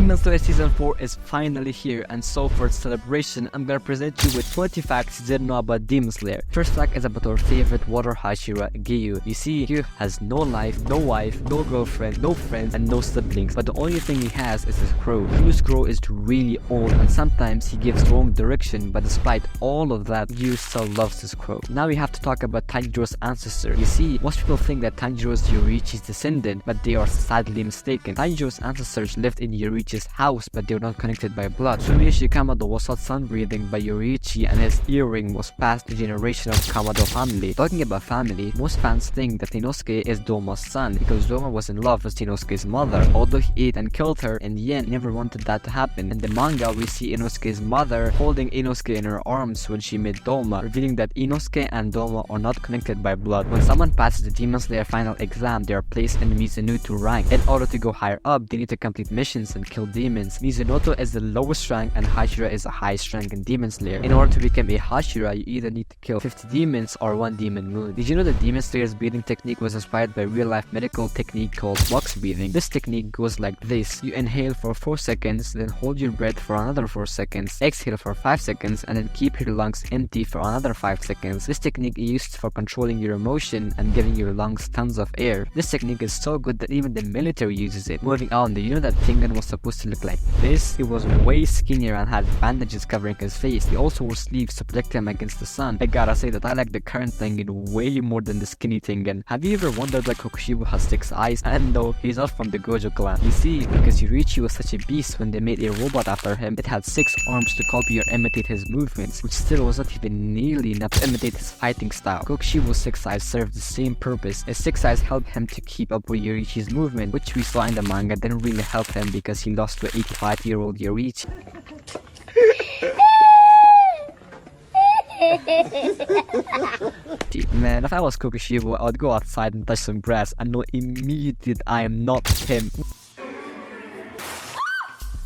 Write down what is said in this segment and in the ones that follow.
Demon Slayer Season 4 is finally here, and so for its celebration, I'm gonna present you with 20 facts you didn't know about Demon Slayer. First fact is about our favorite water Hashira, Gyu. You see, Gyu has no life, no wife, no girlfriend, no friends, and no siblings, but the only thing he has is his crow. Gyu's crow is really old, and sometimes he gives wrong direction, but despite all of that, Gyu still loves his crow. Now we have to talk about Tanjiro's ancestor. You see, most people think that Tanjiro is Yoriichi's descendant, but they are sadly mistaken. Tanjiro's ancestors lived in Yoriichi's house, but they were not connected by blood. Tsuruyoshi Kamado was taught sun breathing by Yoriichi, and his earring was passed to generation of Kamado family. Talking about family, most fans think that Inosuke is Doma's son, because Doma was in love with Inosuke's mother. Although he ate and killed her, in the end, never wanted that to happen. In the manga, we see Inosuke's mother holding Inosuke in her arms when she met Doma, revealing that Inosuke and Doma are not connected by blood. When someone passes the Demon Slayer final exam, they are placed in the Mizunoto rank. In order to go higher up, they need to complete missions and kill demons. Mizunoto is the lowest rank, and Hashira is the highest rank in Demon Slayer. In order to become a Hashira, you either need to kill 50 demons or 1 demon moon. Did you know that Demon Slayer's breathing technique was inspired by real-life medical technique called box breathing? This technique goes like this: you inhale for 4 seconds, then hold your breath for another 4 seconds, exhale for 5 seconds, and then keep your lungs empty for another 5 seconds. This technique is used for controlling your emotion and giving your lungs tons of air. This technique is so good that even the military uses it. Moving on, did you know that Tengen was supposed to look like this? He was way skinnier and had bandages covering his face. He also wore sleeves to protect him against the sun. I gotta say that I like the current Tengen way more than the skinny Tengen. Have you ever wondered why Kokoshibo has 6 eyes? And no, he's not from the Gojo clan. You see, because Yoriichi was such a beast, when they made a robot after him, it had 6 arms to copy or imitate his movements, which still was not even nearly enough to imitate his fighting style. Kokoshibo's 6 eyes served the same purpose. His 6 eyes helped him to keep up with Yoriichi's movement, which we saw in the manga didn't really help him because he lost to 85-year-old Yoriichi. Man, if I was Kokoshibo, I would go outside and touch some grass and know immediately that I am not him.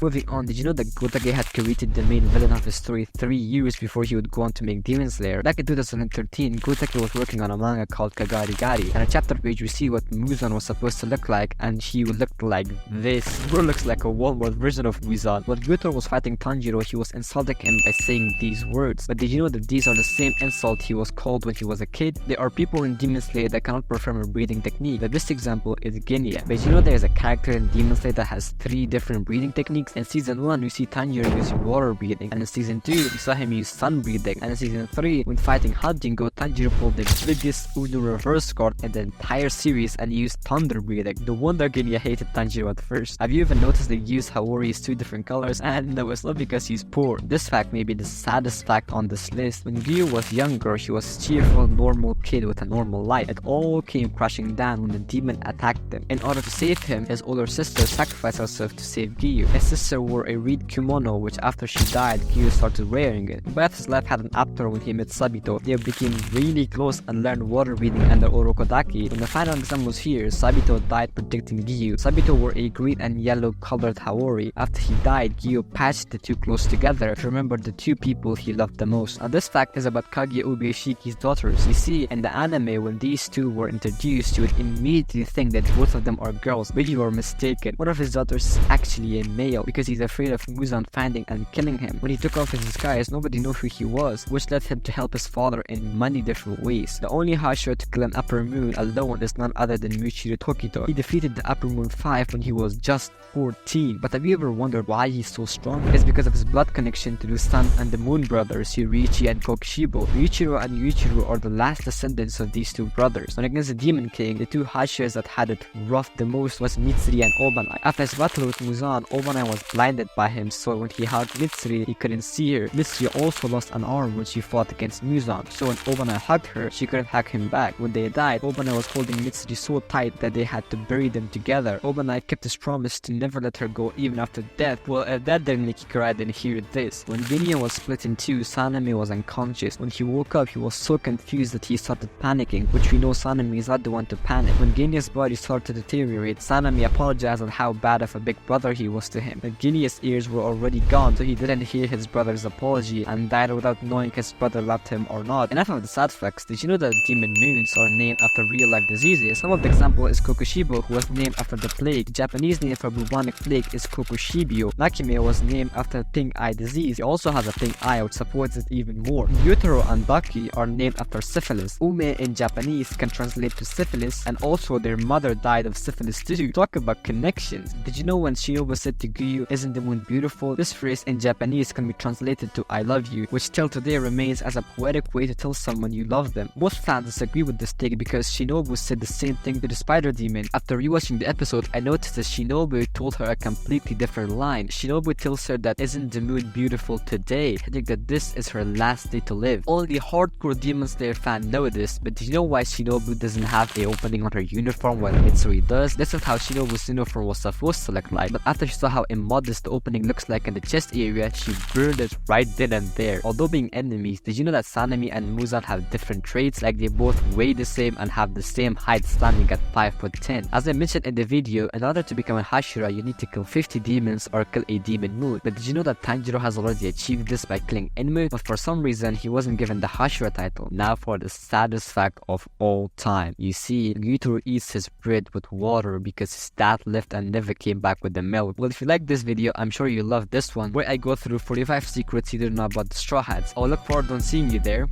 Moving on, did you know that Gotake had created the main villain of his story 3 years before he would go on to make Demon Slayer? Back in 2013, Gotake was working on a manga called Kagarigari, and a chapter page we see what Muzan was supposed to look like, and he would look like this. Bro looks like a Walmart version of Muzan. When Gojo was fighting Tanjiro, he was insulting him by saying these words. But did you know that these are the same insult he was called when he was a kid? There are people in Demon Slayer that cannot perform a breathing technique. The best example is Genya. But you know there is a character in Demon Slayer that has 3 different breathing techniques? In season 1, we see Tanjiro using water breathing, and in season 2, we saw him use sun breathing, and in season 3, when fighting Hajingo, Tanjiro pulled the biggest Uno reverse card in the entire series and used thunder breathing. No wonder Genya hated Tanjiro at first. Have you even noticed they use Haori's 2 different colors? And no, it's not because he's poor. This fact may be the saddest fact on this list. When Gyu was younger, he was a cheerful, normal kid with a normal life. It all came crashing down when the demon attacked him. In order to save him, his older sister sacrificed herself to save Gyu. His sister wore a reed kimono, which after she died, Gyu started wearing it. But his life had an after when he met Sabito. They became really close and learned water breathing under Orokodaki. When the final exam was here, Sabito died protecting Gyu. Sabito wore a green and yellow colored Haori. After he died, Gyu patched the 2 close together to remember the 2 people he loved the most. Now this fact is about Kage Ubeshiki's daughters. You see, in the anime, when these 2 were introduced, you would immediately think that both of them are girls, but you are mistaken. One of his daughters is actually a male, because he's afraid of Muzan finding and killing him. When he took off his disguise, nobody knew who he was, which led him to help his father in many different ways. The only Hashira to kill an Upper Moon alone is none other than Mushiro Tokito. He defeated the Upper Moon 5 when he was just 14. But have you ever wondered why he's so strong? It's because of his blood connection to the Sun and the Moon brothers, Yoriichi and Kokoshibo. Ryuichiro and Yuichiro are the last descendants of these 2 brothers. When against the Demon King, the 2 Hashiras that had it rough the most was Mitsuri and Obanai. After his battle with Muzan, Obanai was blinded by him, so when he hugged Mitsuri, he couldn't see her. Mitsuri also lost an arm when she fought against Muzan, so when Obanai hugged her, she couldn't hug him back. When they died, Obanai was holding Mitsuri so tight that they had to bury them together. Obanai kept his promise to never let her go even after death. Well, if that didn't make you cry, then hear this. When Genya was split in 2, Sanemi was unconscious. When he woke up, he was so confused that he started panicking, which we know Sanemi is not the one to panic. When Genya's body started to deteriorate, Sanemi apologized on how bad of a big brother he was to him. Nagini's ears were already gone, so he didn't hear his brother's apology and died without knowing his brother loved him or not. Enough of the sad facts. Did you know that demon moons are named after real-life diseases? Some of the example is Kokoshibo, who was named after the plague. The Japanese name for bubonic plague is Kokoshibo. Nakime was named after pink eye disease. He also has a pink eye, which supports it even more. Yutaro and Baki are named after syphilis. Ume in Japanese can translate to syphilis, and also their mother died of syphilis too. Talk about connections. Did you know when Shinobu said to Guyu, "Isn't the moon beautiful?" This phrase in Japanese can be translated to "I love you," which till today remains as a poetic way to tell someone you love them. Most fans disagree with this take because Shinobu said the same thing to the spider demon. After rewatching the episode, I noticed that Shinobu told her a completely different line. Shinobu tells her that "Isn't the moon beautiful today?" hinting that this is her last day to live. Only hardcore Demon Slayer fans know this, but do you know why Shinobu doesn't have a opening on her uniform while Mitsuri does? This is how Shinobu's uniform was supposed to look like, but after she saw how immodest the opening looks like in the chest area, she burned it right then and there. Although being enemies, did you know that Sanemi and Muzan have different traits? Like they both weigh the same and have the same height, standing at 5'10". As I mentioned in the video, in order to become a Hashira, you need to kill 50 demons or kill a demon moon. But did you know that Tanjiro has already achieved this by killing Enmu? But for some reason, he wasn't given the Hashira title. Now for the saddest fact of all time. You see, Gyutaro eats his bread with water because his dad left and never came back with the milk. Well, if you like this video, I'm sure you love this one, where I go through 45 secrets you didn't know about the Straw Hats. I'll look forward to seeing you there.